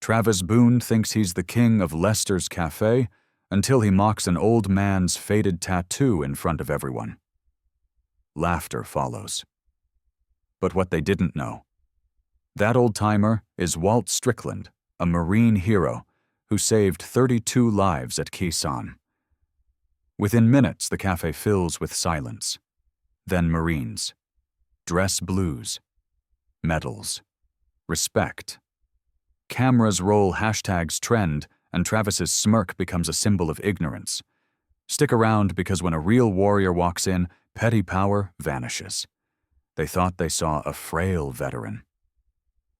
Travis Boone thinks he's the king of Lester's Café until he mocks an old man's faded tattoo in front of everyone. Laughter follows. But what they didn't know, that old-timer is Walt Strickland, a Marine hero who saved 32 lives at Khe Sanh. Within minutes, the cafe fills with silence. Then Marines. Dress blues. Medals. Respect. Cameras roll hashtags trend, and Travis's smirk becomes a symbol of ignorance. Stick around, because when a real warrior walks in, petty power vanishes. They thought they saw a frail veteran.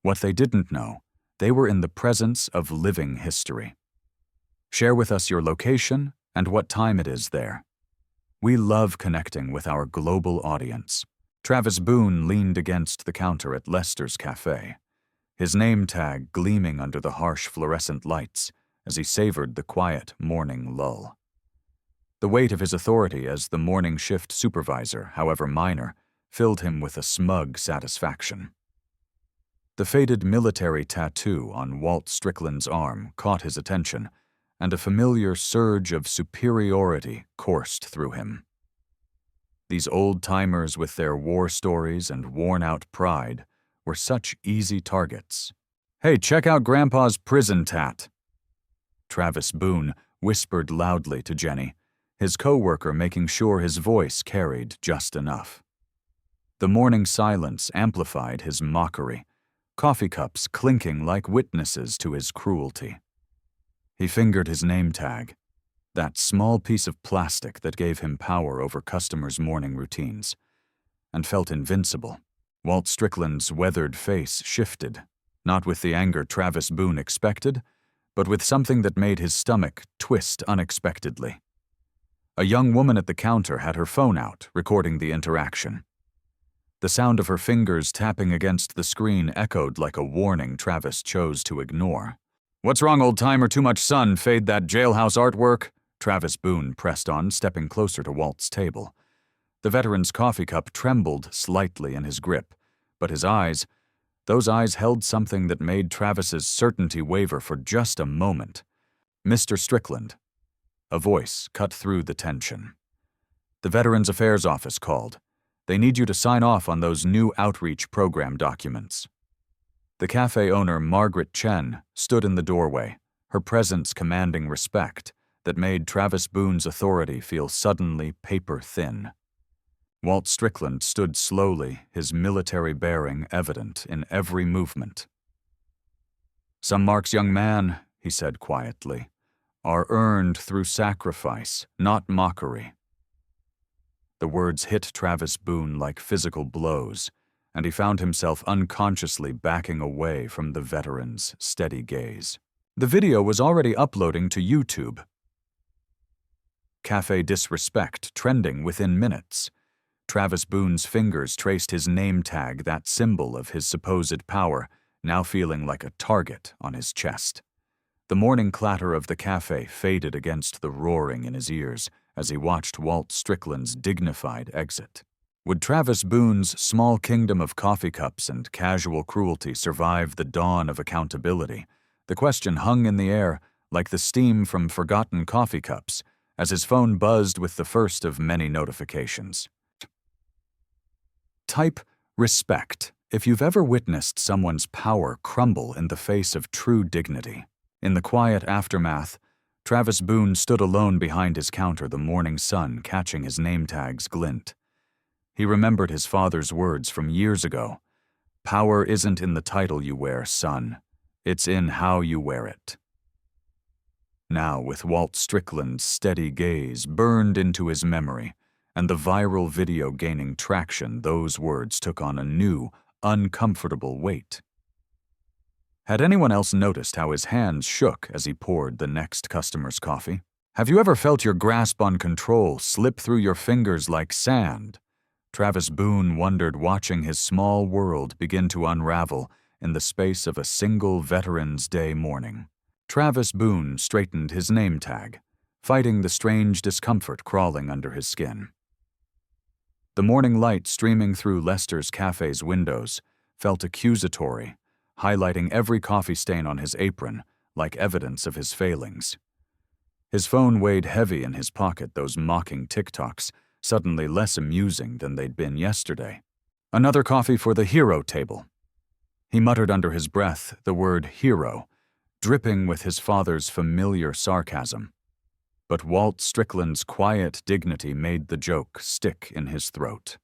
What they didn't know, they were in the presence of living history. Share with us your location and what time it is there. We love connecting with our global audience. Travis Boone leaned against the counter at Lester's Café, his name tag gleaming under the harsh fluorescent lights as he savored the quiet morning lull. The weight of his authority as the morning shift supervisor, however minor, filled him with a smug satisfaction. The faded military tattoo on Walt Strickland's arm caught his attention, and a familiar surge of superiority coursed through him. These old-timers with their war stories and worn-out pride were such easy targets. "Hey, check out Grandpa's prison tat," Travis Boone whispered loudly to Jenny, his co-worker making sure his voice carried just enough. The morning silence amplified his mockery, coffee cups clinking like witnesses to his cruelty. He fingered his name tag, that small piece of plastic that gave him power over customers' morning routines, and felt invincible. Walt Strickland's weathered face shifted, not with the anger Travis Boone expected, but with something that made his stomach twist unexpectedly. A young woman at the counter had her phone out, recording the interaction. The sound of her fingers tapping against the screen echoed like a warning Travis chose to ignore. "What's wrong, old-timer? Too much sun. Fade that jailhouse artwork?" Travis Boone pressed on, stepping closer to Walt's table. The veteran's coffee cup trembled slightly in his grip, but his eyes, those eyes held something that made Travis's certainty waver for just a moment. "Mr. Strickland." A voice cut through the tension. "The Veterans Affairs Office called. They need you to sign off on those new outreach program documents." The cafe owner, Margaret Chen, stood in the doorway, her presence commanding respect that made Travis Boone's authority feel suddenly paper-thin. Walt Strickland stood slowly, his military bearing evident in every movement. "Some marks, young man," he said quietly, "are earned through sacrifice, not mockery." The words hit Travis Boone like physical blows, and he found himself unconsciously backing away from the veteran's steady gaze. The video was already uploading to YouTube. Cafe disrespect trending within minutes. Travis Boone's fingers traced his name tag, that symbol of his supposed power, now feeling like a target on his chest. The morning clatter of the cafe faded against the roaring in his ears as he watched Walt Strickland's dignified exit. Would Travis Boone's small kingdom of coffee cups and casual cruelty survive the dawn of accountability? The question hung in the air like the steam from forgotten coffee cups as his phone buzzed with the first of many notifications. Type respect if you've ever witnessed someone's power crumble in the face of true dignity. In the quiet aftermath, Travis Boone stood alone behind his counter, the morning sun catching his name tag's glint. He remembered his father's words from years ago. "Power isn't in the title you wear, son. It's in how you wear it." Now, with Walt Strickland's steady gaze burned into his memory, and the viral video gaining traction, those words took on a new, uncomfortable weight. Had anyone else noticed how his hands shook as he poured the next customer's coffee? Have you ever felt your grasp on control slip through your fingers like sand? Travis Boone wondered, watching his small world begin to unravel in the space of a single Veterans Day morning. Travis Boone straightened his name tag, fighting the strange discomfort crawling under his skin. The morning light streaming through Lester's Café's windows felt accusatory, highlighting every coffee stain on his apron like evidence of his failings. His phone weighed heavy in his pocket, those mocking TikToks suddenly less amusing than they'd been yesterday. Another coffee for the hero table. He muttered under his breath the word hero, dripping with his father's familiar sarcasm. But Walt Strickland's quiet dignity made the joke stick in his throat.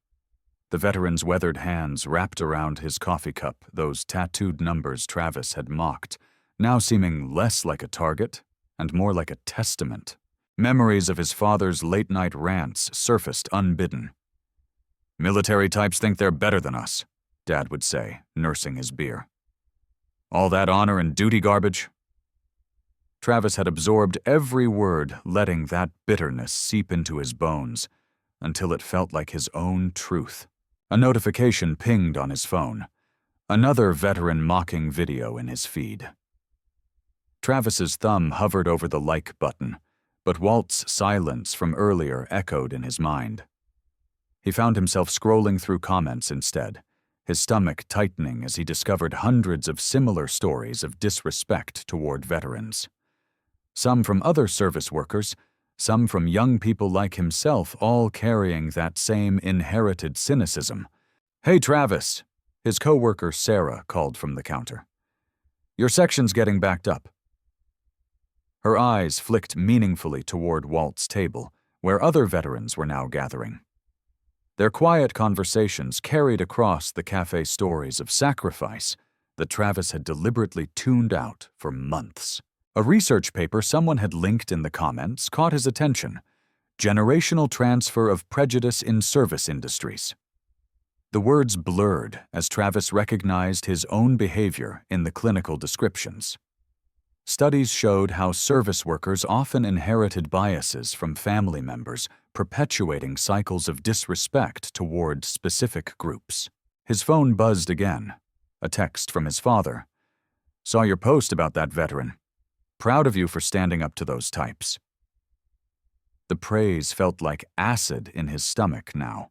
The veteran's weathered hands wrapped around his coffee cup, those tattooed numbers Travis had mocked, now seeming less like a target and more like a testament. Memories of his father's late-night rants surfaced unbidden. "Military types think they're better than us," Dad would say, nursing his beer. "All that honor and duty garbage?" Travis had absorbed every word, letting that bitterness seep into his bones until it felt like his own truth. A notification pinged on his phone. Another veteran mocking video in his feed. Travis's thumb hovered over the like button, but Walt's silence from earlier echoed in his mind. He found himself scrolling through comments instead, his stomach tightening as he discovered hundreds of similar stories of disrespect toward veterans. Some from other service workers, some from young people like himself, all carrying that same inherited cynicism. "Hey, Travis," his coworker Sarah called from the counter. "Your section's getting backed up." Her eyes flicked meaningfully toward Walt's table, where other veterans were now gathering. Their quiet conversations carried across the cafe stories of sacrifice that Travis had deliberately tuned out for months. A research paper someone had linked in the comments caught his attention: generational transfer of prejudice in service industries. The words blurred as Travis recognized his own behavior in the clinical descriptions. Studies showed how service workers often inherited biases from family members, perpetuating cycles of disrespect toward specific groups. His phone buzzed again. A text from his father. "Saw your post about that veteran. Proud of you for standing up to those types." The praise felt like acid in his stomach now.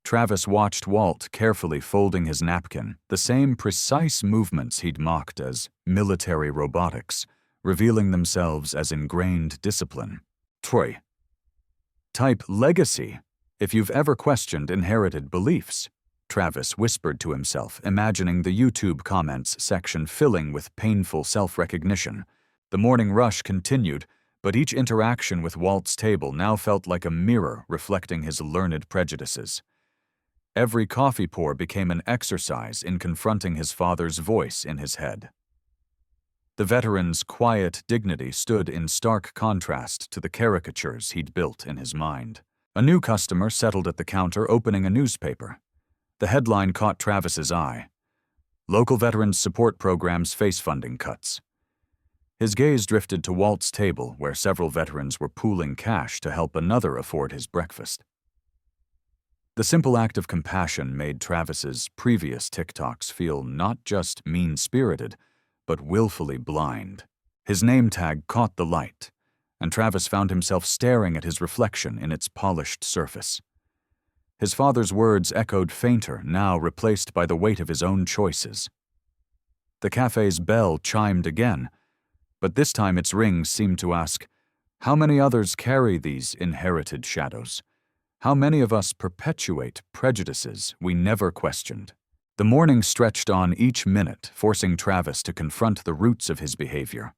Travis watched Walt carefully folding his napkin, the same precise movements he'd mocked as military robotics, revealing themselves as ingrained discipline. Troy. "Type legacy if you've ever questioned inherited beliefs," Travis whispered to himself, imagining the YouTube comments section filling with painful self-recognition. The morning rush continued, but each interaction with Walt's table now felt like a mirror reflecting his learned prejudices. Every coffee pour became an exercise in confronting his father's voice in his head. The veteran's quiet dignity stood in stark contrast to the caricatures he'd built in his mind. A new customer settled at the counter, opening a newspaper. The headline caught Travis's eye: "Local Veterans Support Programs Face Funding Cuts." His gaze drifted to Walt's table, where several veterans were pooling cash to help another afford his breakfast. The simple act of compassion made Travis's previous TikToks feel not just mean-spirited, but willfully blind. His name tag caught the light, and Travis found himself staring at his reflection in its polished surface. His father's words echoed fainter, now replaced by the weight of his own choices. The cafe's bell chimed again, but this time its rings seemed to ask, how many others carry these inherited shadows? How many of us perpetuate prejudices we never questioned? The morning stretched on each minute, forcing Travis to confront the roots of his behavior.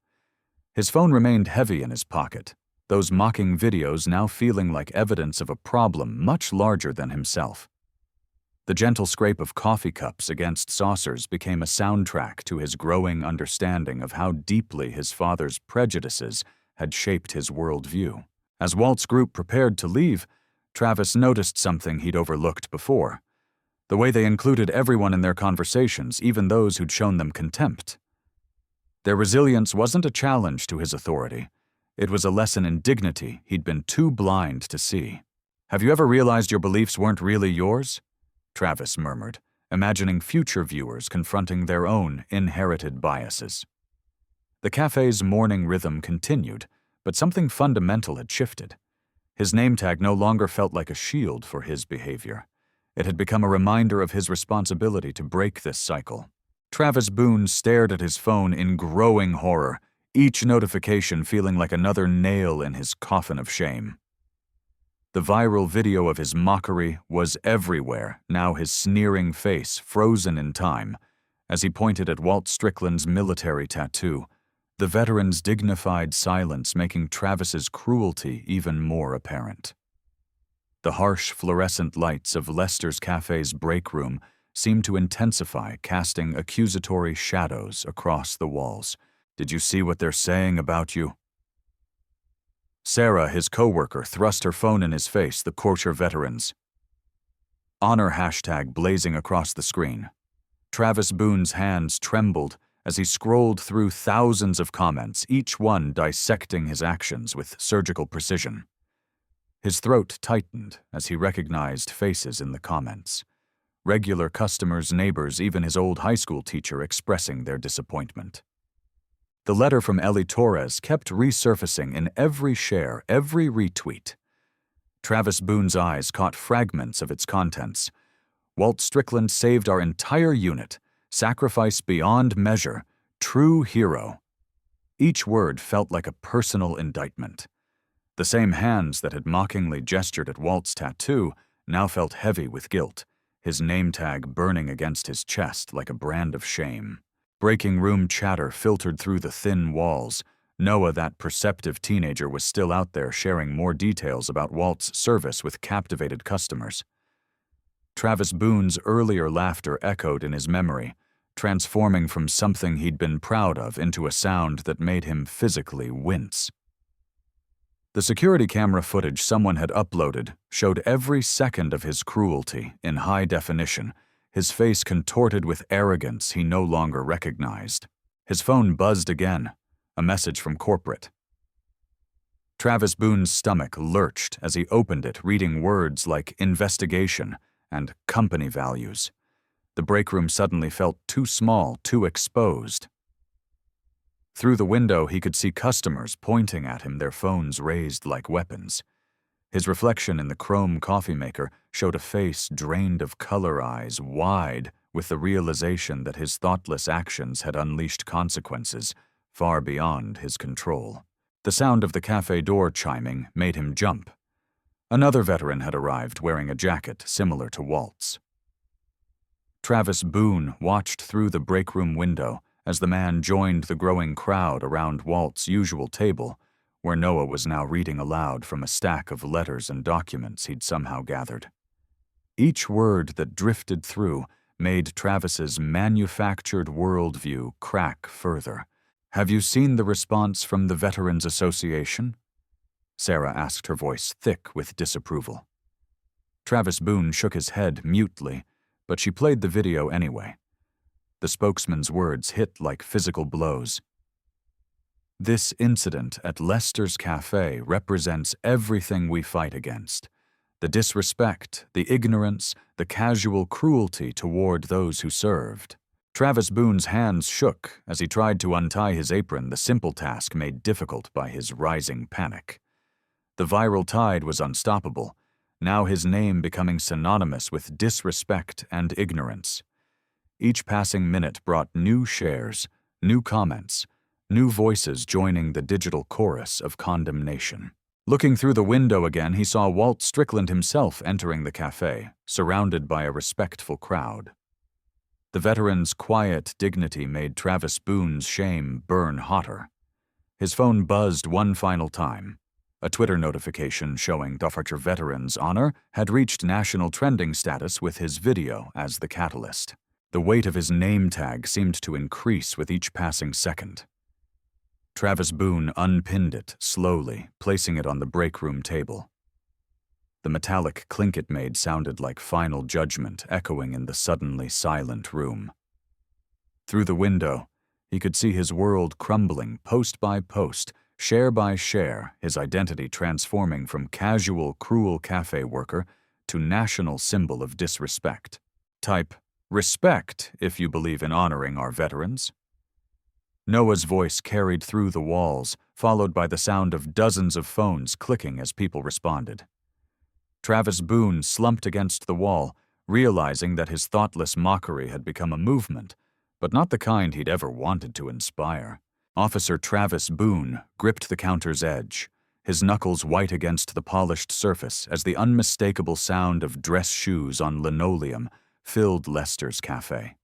His phone remained heavy in his pocket, those mocking videos now feeling like evidence of a problem much larger than himself. The gentle scrape of coffee cups against saucers became a soundtrack to his growing understanding of how deeply his father's prejudices had shaped his worldview. As Walt's group prepared to leave, Travis noticed something he'd overlooked before: the way they included everyone in their conversations, even those who'd shown them contempt. Their resilience wasn't a challenge to his authority. It was a lesson in dignity he'd been too blind to see. "Have you ever realized your beliefs weren't really yours?" Travis murmured, imagining future viewers confronting their own inherited biases. The cafe's morning rhythm continued, but something fundamental had shifted. His name tag no longer felt like a shield for his behavior. It had become a reminder of his responsibility to break this cycle. Travis Boone stared at his phone in growing horror, each notification feeling like another nail in his coffin of shame. The viral video of his mockery was everywhere, now his sneering face frozen in time, as he pointed at Walt Strickland's military tattoo, the veteran's dignified silence making Travis's cruelty even more apparent. The harsh fluorescent lights of Lester's Café's break room seemed to intensify, casting accusatory shadows across the walls. "Did you see what they're saying about you?" Sarah, his co-worker, thrust her phone in his face, the Courtier veterans. Honor hashtag blazing across the screen. Travis Boone's hands trembled as he scrolled through thousands of comments, each one dissecting his actions with surgical precision. His throat tightened as he recognized faces in the comments. Regular customers, neighbors, even his old high school teacher expressing their disappointment. The letter from Ellie Torres kept resurfacing in every share, every retweet. Travis Boone's eyes caught fragments of its contents. "Walt Strickland saved our entire unit. Sacrifice beyond measure. True hero." Each word felt like a personal indictment. The same hands that had mockingly gestured at Walt's tattoo now felt heavy with guilt, his name tag burning against his chest like a brand of shame. Breaking room chatter filtered through the thin walls. Noah, that perceptive teenager, was still out there sharing more details about Walt's service with captivated customers. Travis Boone's earlier laughter echoed in his memory, transforming from something he'd been proud of into a sound that made him physically wince. The security camera footage someone had uploaded showed every second of his cruelty in high definition, his face contorted with arrogance he no longer recognized. His phone buzzed again, a message from corporate. Travis Boone's stomach lurched as he opened it, reading words like investigation and company values. The break room suddenly felt too small, too exposed. Through the window, he could see customers pointing at him, their phones raised like weapons. His reflection in the chrome coffee maker showed a face drained of color, eyes wide with the realization that his thoughtless actions had unleashed consequences far beyond his control. The sound of the cafe door chiming made him jump. Another veteran had arrived wearing a jacket similar to Walt's. Travis Boone watched through the break room window as the man joined the growing crowd around Walt's usual table, where Noah was now reading aloud from a stack of letters and documents he'd somehow gathered. Each word that drifted through made Travis's manufactured worldview crack further. "Have you seen the response from the Veterans Association?" Sarah asked, her voice thick with disapproval. Travis Boone shook his head mutely, but she played the video anyway. The spokesman's words hit like physical blows. "This incident at Lester's Café represents everything we fight against. The disrespect, the ignorance, the casual cruelty toward those who served." Travis Boone's hands shook as he tried to untie his apron, the simple task made difficult by his rising panic. The viral tide was unstoppable, now his name becoming synonymous with disrespect and ignorance. Each passing minute brought new shares, new comments, new voices joining the digital chorus of condemnation. Looking through the window again, he saw Walt Strickland himself entering the cafe, surrounded by a respectful crowd. The veteran's quiet dignity made Travis Boone's shame burn hotter. His phone buzzed one final time. A Twitter notification showing Departure Veterans Honor had reached national trending status with his video as the catalyst. The weight of his name tag seemed to increase with each passing second. Travis Boone unpinned it slowly, placing it on the break room table. The metallic clink it made sounded like final judgment echoing in the suddenly silent room. Through the window, he could see his world crumbling post by post, share by share, his identity transforming from casual, cruel cafe worker to national symbol of disrespect. Type, "Respect if you believe in honoring our veterans." Noah's voice carried through the walls, followed by the sound of dozens of phones clicking as people responded. Travis Boone slumped against the wall, realizing that his thoughtless mockery had become a movement, but not the kind he'd ever wanted to inspire. Officer Travis Boone gripped the counter's edge, his knuckles white against the polished surface as the unmistakable sound of dress shoes on linoleum filled Lester's Café.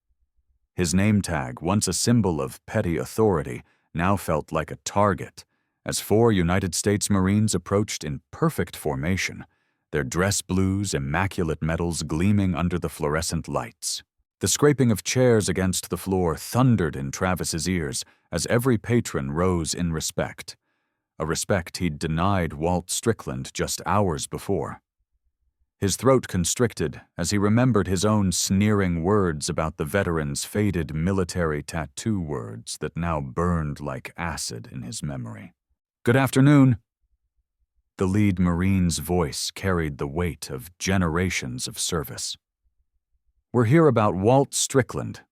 His name tag, once a symbol of petty authority, now felt like a target as 4 United States Marines approached in perfect formation, their dress blues, immaculate medals gleaming under the fluorescent lights. The scraping of chairs against the floor thundered in Travis's ears as every patron rose in respect, a respect he'd denied Walt Strickland just hours before. His throat constricted as he remembered his own sneering words about the veteran's faded military tattoo words that now burned like acid in his memory. "Good afternoon." The lead Marine's voice carried the weight of generations of service. "We're here about Walt Strickland."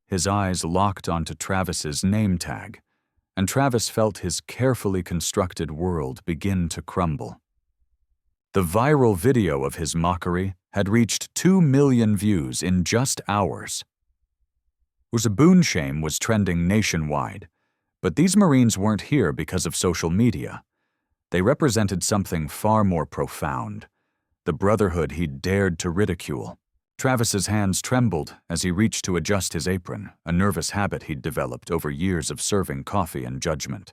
His eyes locked onto Travis's name tag, and Travis felt his carefully constructed world begin to crumble. The viral video of his mockery had reached 2 million views in just hours. The Boone shame was trending nationwide, but these Marines weren't here because of social media. They represented something far more profound, the brotherhood he'd dared to ridicule. Travis's hands trembled as he reached to adjust his apron, a nervous habit he'd developed over years of serving coffee and judgment.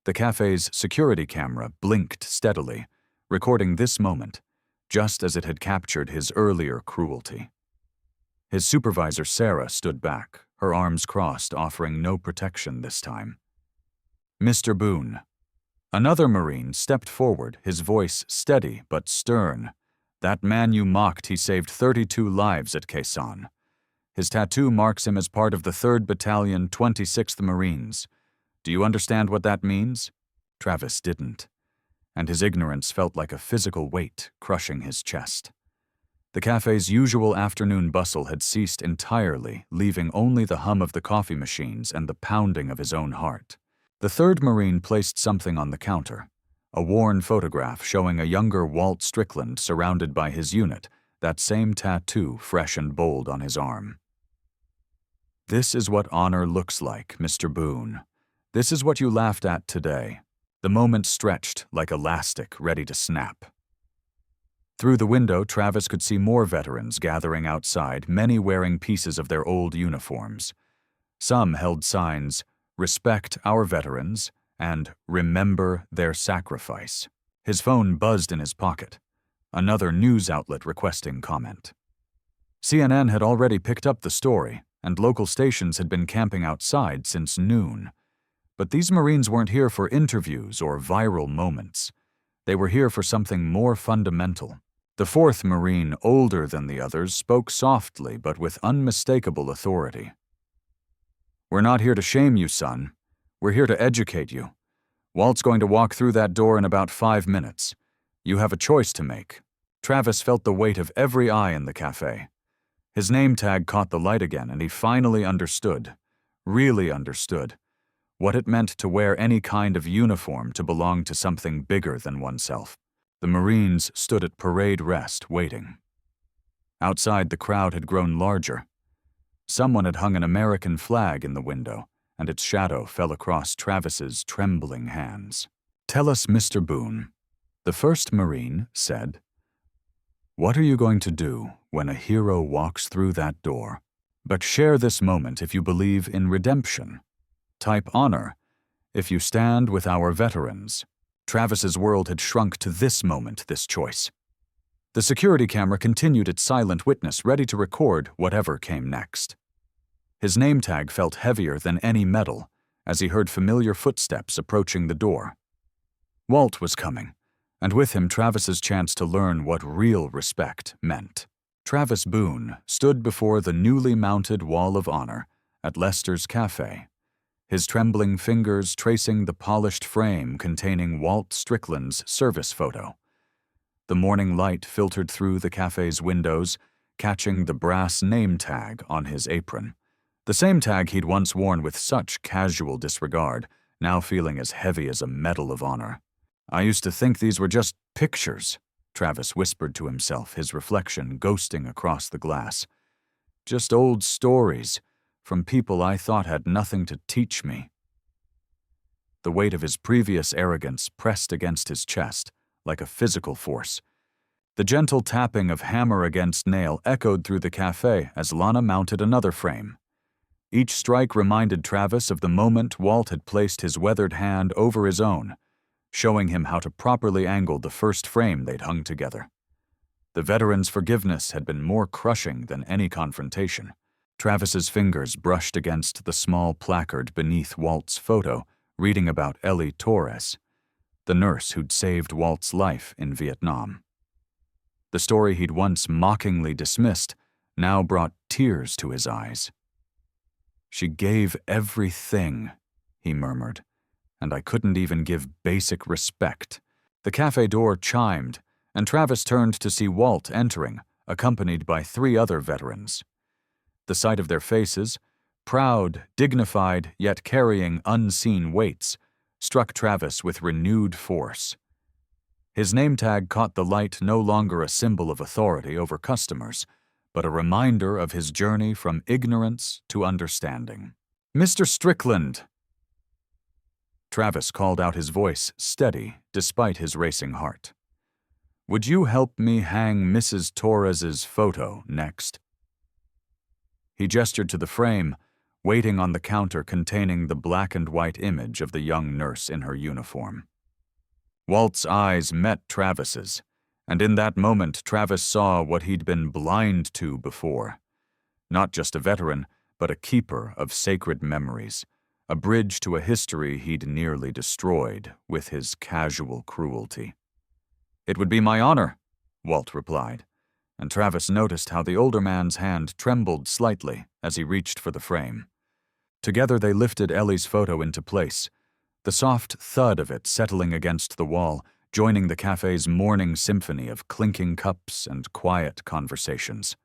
The cafe's security camera blinked steadily, recording this moment, just as it had captured his earlier cruelty. His supervisor, Sarah, stood back, her arms crossed, offering no protection this time. "Mr. Boone." Another Marine stepped forward, his voice steady but stern. "That man you mocked, he saved 32 lives at Khe Sanh. His tattoo marks him as part of the 3rd Battalion, 26th Marines. Do you understand what that means?" Travis didn't, and his ignorance felt like a physical weight crushing his chest. The cafe's usual afternoon bustle had ceased entirely, leaving only the hum of the coffee machines and the pounding of his own heart. The 3rd Marine placed something on the counter, a worn photograph showing a younger Walt Strickland surrounded by his unit, that same tattoo fresh and bold on his arm. "This is what honor looks like, Mr. Boone. This is what you laughed at today." The moment stretched like elastic, ready to snap. Through the window, Travis could see more veterans gathering outside, many wearing pieces of their old uniforms. Some held signs, "Respect our veterans," and "Remember their sacrifice." His phone buzzed in his pocket, another news outlet requesting comment. CNN had already picked up the story, and local stations had been camping outside since noon. But these Marines weren't here for interviews or viral moments. They were here for something more fundamental. The 4th Marine, older than the others, spoke softly but with unmistakable authority. "We're not here to shame you, son. We're here to educate you. Walt's going to walk through that door in about 5 minutes. You have a choice to make." Travis felt the weight of every eye in the cafe. His name tag caught the light again, and he finally understood, really understood, what it meant to wear any kind of uniform to belong to something bigger than oneself. The Marines stood at parade rest, waiting. Outside, the crowd had grown larger. Someone had hung an American flag in the window, and its shadow fell across Travis's trembling hands. "Tell us, Mr. Boone," the 1st Marine said. "What are you going to do when a hero walks through that door? But share this moment if you believe in redemption. Type honor if you stand with our veterans." Travis's world had shrunk to this moment, this choice. The security camera continued its silent witness, ready to record whatever came next. His name tag felt heavier than any medal as he heard familiar footsteps approaching the door. Walt was coming, and with him Travis's chance to learn what real respect meant. Travis Boone stood before the newly mounted Wall of Honor at Lester's Café, his trembling fingers tracing the polished frame containing Walt Strickland's service photo. The morning light filtered through the cafe's windows, catching the brass name tag on his apron. The same tag he'd once worn with such casual disregard, now feeling as heavy as a Medal of Honor. "I used to think these were just pictures," Travis whispered to himself, his reflection ghosting across the glass. "Just old stories, from people I thought had nothing to teach me. The weight of his previous arrogance pressed against his chest, like a physical force. The gentle tapping of hammer against nail echoed through the cafe as Lana mounted another frame. Each strike reminded Travis of the moment Walt had placed his weathered hand over his own, showing him how to properly angle the first frame they'd hung together. The veteran's forgiveness had been more crushing than any confrontation. Travis's fingers brushed against the small placard beneath Walt's photo, reading about Ellie Torres, the nurse who'd saved Walt's life in Vietnam. The story he'd once mockingly dismissed now brought tears to his eyes. "She gave everything," he murmured, "and I couldn't even give basic respect." The cafe door chimed, and Travis turned to see Walt entering, accompanied by 3 other veterans. The sight of their faces, proud, dignified, yet carrying unseen weights, struck Travis with renewed force. His name tag caught the light, no longer a symbol of authority over customers, but a reminder of his journey from ignorance to understanding. "Mr. Strickland!" Travis called out, his voice steady despite his racing heart. "Would you help me hang Mrs. Torres's photo next?" He gestured to the frame, waiting on the counter containing the black and white image of the young nurse in her uniform. Walt's eyes met Travis's, and in that moment Travis saw what he'd been blind to before. Not just a veteran, but a keeper of sacred memories, a bridge to a history he'd nearly destroyed with his casual cruelty. "It would be my honor," Walt replied, and Travis noticed how the older man's hand trembled slightly as he reached for the frame. Together they lifted Ellie's photo into place, the soft thud of it settling against the wall, joining the cafe's morning symphony of clinking cups and quiet conversations.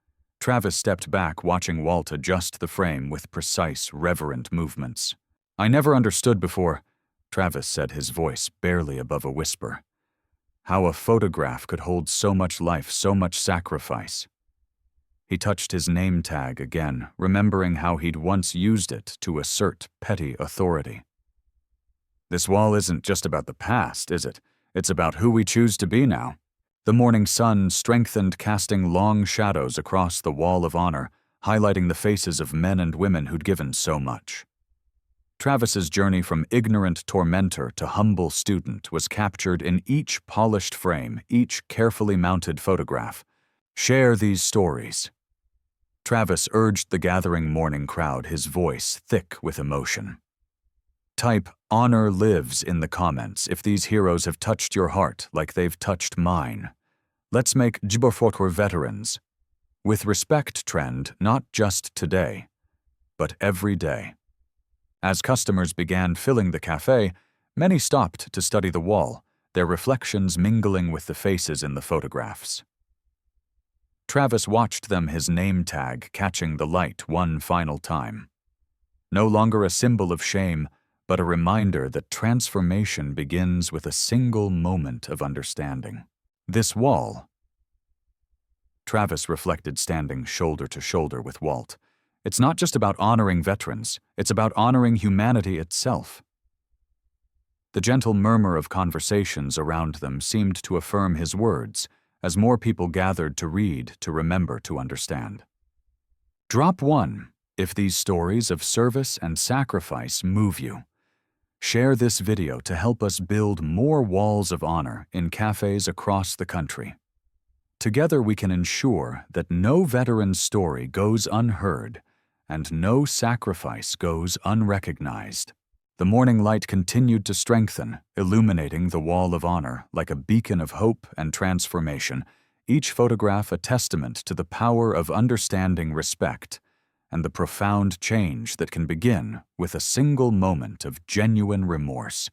Travis stepped back, watching Walt adjust the frame with precise, reverent movements. "I never understood before," Travis said, his voice barely above a whisper, "how a photograph could hold so much life, so much sacrifice." He touched his name tag again, remembering how he'd once used it to assert petty authority. "This wall isn't just about the past, is it? It's about who we choose to be now." The morning sun strengthened, casting long shadows across the wall of honor, highlighting the faces of men and women who'd given so much. Travis's journey from ignorant tormentor to humble student was captured in each polished frame, each carefully mounted photograph. "Share these stories." Travis urged the gathering morning crowd, his voice thick with emotion. "Type 'Honor Lives' in the comments if these heroes have touched your heart like they've touched mine. Let's make Djibourg veterans with respect trend not just today, but every day." As customers began filling the cafe, many stopped to study the wall, their reflections mingling with the faces in the photographs. Travis watched them, his name tag catching the light one final time. No longer a symbol of shame, but a reminder that transformation begins with a single moment of understanding. This wall, Travis reflected, standing shoulder to shoulder with Walt, it's not just about honoring veterans, it's about honoring humanity itself. The gentle murmur of conversations around them seemed to affirm his words, as more people gathered to read, to remember, to understand. Drop 1 if these stories of service and sacrifice move you. Share this video to help us build more walls of honor in cafes across the country. Together we can ensure that no veteran's story goes unheard and no sacrifice goes unrecognized. The morning light continued to strengthen, illuminating the wall of honor like a beacon of hope and transformation, each photograph a testament to the power of understanding respect and the profound change that can begin with a single moment of genuine remorse.